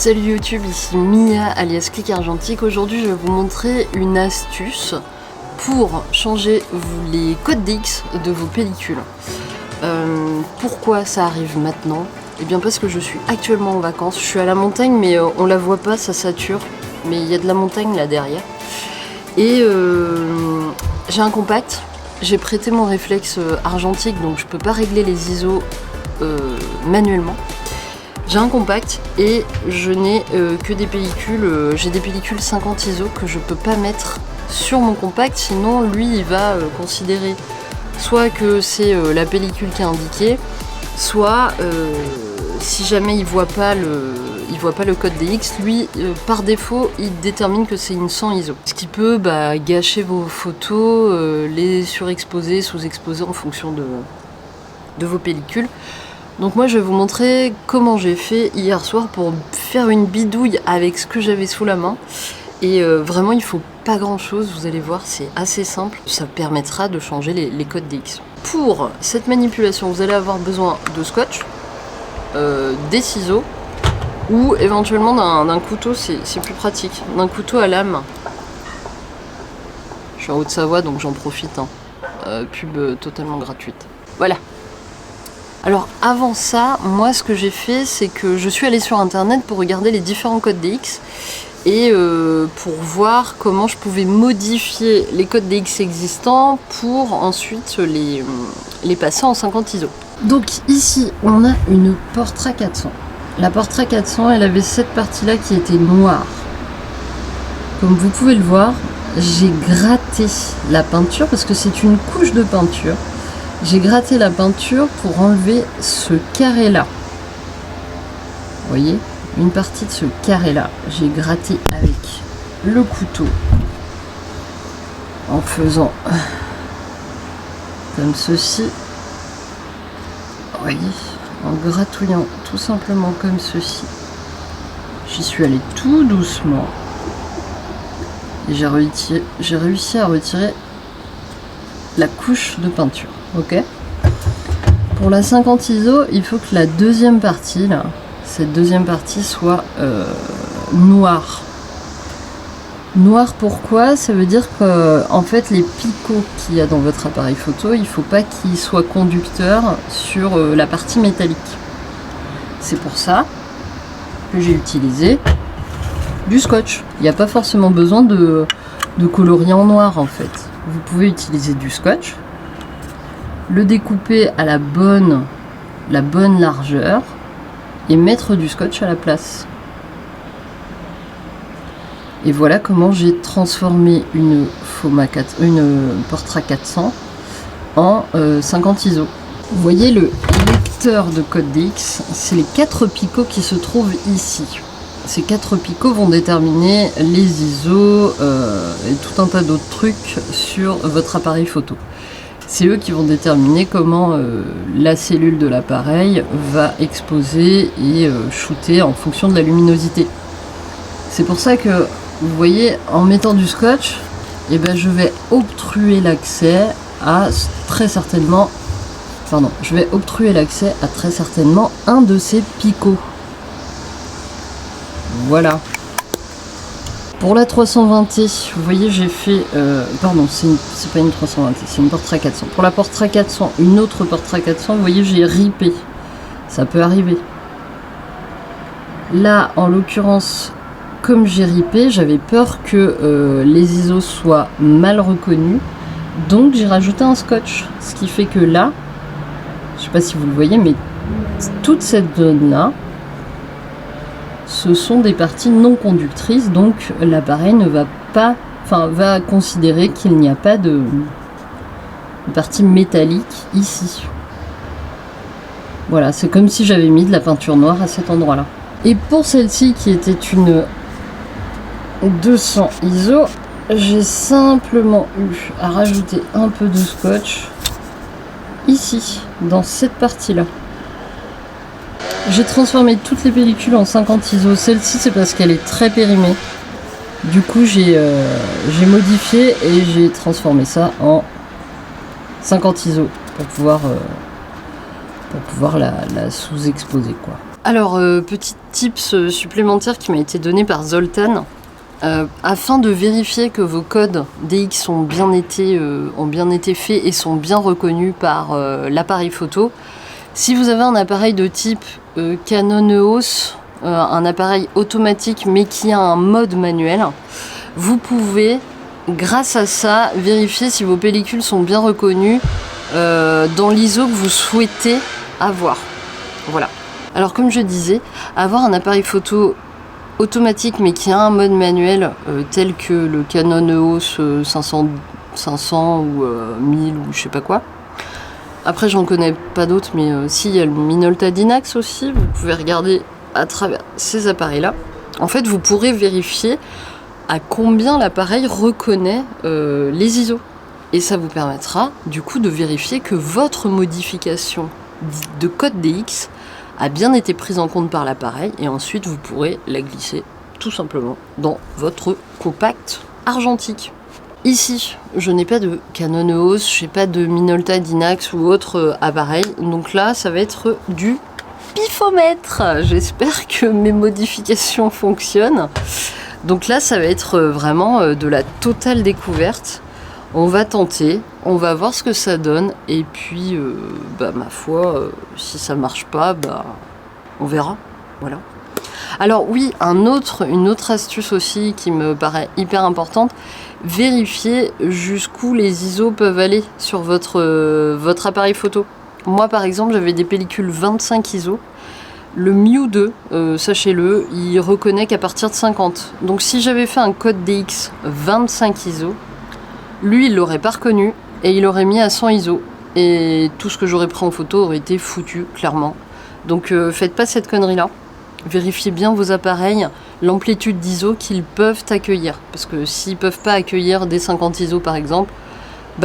Salut YouTube, ici Mia alias Clic Argentique. Aujourd'hui je vais vous montrer une astuce pour changer les codes DX de vos pellicules. Pourquoi ça arrive maintenant? Eh bien parce que je suis actuellement en vacances, je suis à la montagne mais on la voit pas, ça sature, mais il y a de la montagne là derrière. Et j'ai un compact, j'ai prêté mon réflexe argentique donc je peux pas régler les ISO manuellement. J'ai un compact et je n'ai que des pellicules, j'ai des pellicules 50 ISO que je peux pas mettre sur mon compact, sinon lui il va considérer soit que c'est la pellicule qui est indiquée, soit si jamais il voit pas le code DX, lui par défaut il détermine que c'est une 100 ISO. Ce qui peut gâcher vos photos, les surexposer, sous-exposer en fonction de vos pellicules. Donc moi je vais vous montrer comment j'ai fait hier soir pour faire une bidouille avec ce que j'avais sous la main. Et vraiment il faut pas grand chose, vous allez voir, c'est assez simple. Ça permettra de changer les codes DX. Pour cette manipulation, vous allez avoir besoin de scotch, des ciseaux ou éventuellement d'un couteau, c'est plus pratique, d'un couteau à lame. Je suis en Haute-Savoie donc j'en profite, pub totalement gratuite. Voilà. Alors avant ça, moi ce que j'ai fait, c'est que je suis allée sur internet pour regarder les différents codes DX et pour voir comment je pouvais modifier les codes DX existants pour ensuite les passer en 50 ISO. Donc ici on a une Portra 400. La Portra 400, elle avait cette partie-là qui était noire. Comme vous pouvez le voir, j'ai gratté la peinture parce que c'est une couche de peinture. J'ai gratté la peinture pour enlever ce carré là. Vous voyez, une partie de ce carré là, j'ai gratté avec le couteau en faisant comme ceci. Vous voyez, en gratouillant tout simplement comme ceci. J'y suis allée tout doucement et j'ai réussi à retirer la couche de peinture. Ok. Pour la 50 ISO, il faut que la deuxième partie, là, cette deuxième partie soit noire. Noir pourquoi? Ça veut dire que en fait les picots qu'il y a dans votre appareil photo, il ne faut pas qu'ils soient conducteurs sur la partie métallique. C'est pour ça que j'ai utilisé du scotch. Il n'y a pas forcément besoin de colorier en noir en fait. Vous pouvez utiliser du scotch, le découper à la bonne largeur et mettre du scotch à la place. Et voilà comment j'ai transformé une Portra 400 en 50 ISO. Vous voyez le lecteur de code DX, c'est les 4 picots qui se trouvent ici. Ces 4 picots vont déterminer les ISO et tout un tas d'autres trucs sur votre appareil photo. C'est eux qui vont déterminer comment la cellule de l'appareil va exposer et shooter en fonction de la luminosité. C'est pour ça que, vous voyez, en mettant du scotch, eh ben, je vais obstruer l'accès à très certainement un de ces picots. Voilà. Pour la 320T, vous voyez, j'ai fait... pardon, c'est pas une 320T, c'est une Portra 400. Pour la Portra 400, une autre Portra 400, vous voyez, j'ai ripé. Ça peut arriver. Là, en l'occurrence, comme j'ai ripé, j'avais peur que les ISO soient mal reconnus. Donc, j'ai rajouté un scotch. Ce qui fait que là, je sais pas si vous le voyez, mais toute cette zone-là, ce sont des parties non conductrices, donc l'appareil ne va pas, va considérer qu'il n'y a pas de partie métallique ici. Voilà, c'est comme si j'avais mis de la peinture noire à cet endroit-là. Et pour celle-ci qui était une 200 ISO, j'ai simplement eu à rajouter un peu de scotch ici, dans cette partie-là. J'ai transformé toutes les pellicules en 50 ISO. Celle-ci, c'est parce qu'elle est très périmée. Du coup, j'ai modifié et j'ai transformé ça en 50 ISO pour pouvoir la sous-exposer, quoi. Alors, petit tips supplémentaire qui m'a été donné par Zoltan. Afin de vérifier que vos codes DX ont bien été faits et sont bien reconnus par l'appareil photo, si vous avez un appareil de type Canon EOS, un appareil automatique mais qui a un mode manuel, vous pouvez, grâce à ça, vérifier si vos pellicules sont bien reconnues dans l'ISO que vous souhaitez avoir. Voilà. Alors comme je disais, avoir un appareil photo automatique mais qui a un mode manuel tel que le Canon EOS 500 ou 1000 ou je sais pas quoi. Après j'en connais pas d'autres, mais si, il y a le Minolta Dynax aussi, vous pouvez regarder à travers ces appareils là. En fait vous pourrez vérifier à combien l'appareil reconnaît les ISO. Et ça vous permettra du coup de vérifier que votre modification de code DX a bien été prise en compte par l'appareil, et ensuite vous pourrez la glisser tout simplement dans votre compact argentique. Ici, je n'ai pas de Canon EOS, je n'ai pas de Minolta Dynax ou autre appareil, donc là ça va être du pifomètre. J'espère que mes modifications fonctionnent. Donc là ça va être vraiment de la totale découverte. On va tenter, on va voir ce que ça donne, et puis, ma foi, si ça marche pas, on verra, voilà. Alors oui, une autre astuce aussi qui me paraît hyper importante, vérifier jusqu'où les ISO peuvent aller sur votre appareil photo. Moi par exemple, j'avais des pellicules 25 ISO, le Miu 2, sachez-le, il reconnaît qu'à partir de 50. Donc si j'avais fait un code DX 25 ISO, lui, il l'aurait pas reconnu et il aurait mis à 100 ISO. Et tout ce que j'aurais pris en photo aurait été foutu, clairement. Donc faites pas cette connerie-là. Vérifiez bien vos appareils, l'amplitude d'ISO qu'ils peuvent accueillir. Parce que s'ils peuvent pas accueillir des 50 ISO par exemple,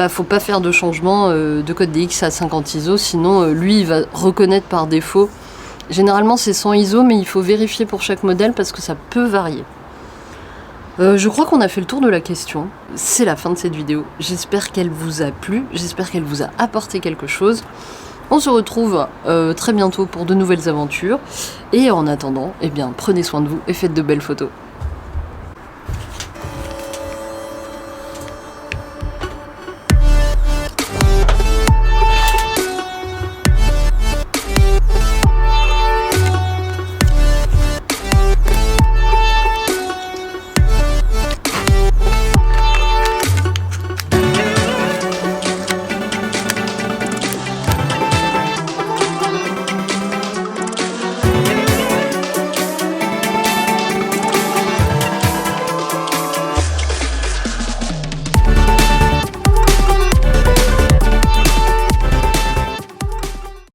faut pas faire de changement de code DX à 50 ISO. Sinon, lui, il va reconnaître par défaut. Généralement, c'est 100 ISO, mais il faut vérifier pour chaque modèle parce que ça peut varier. Je crois qu'on a fait le tour de la question. C'est la fin de cette vidéo. J'espère qu'elle vous a plu, j'espère qu'elle vous a apporté quelque chose. On se retrouve très bientôt pour de nouvelles aventures. Et en attendant, prenez soin de vous et faites de belles photos.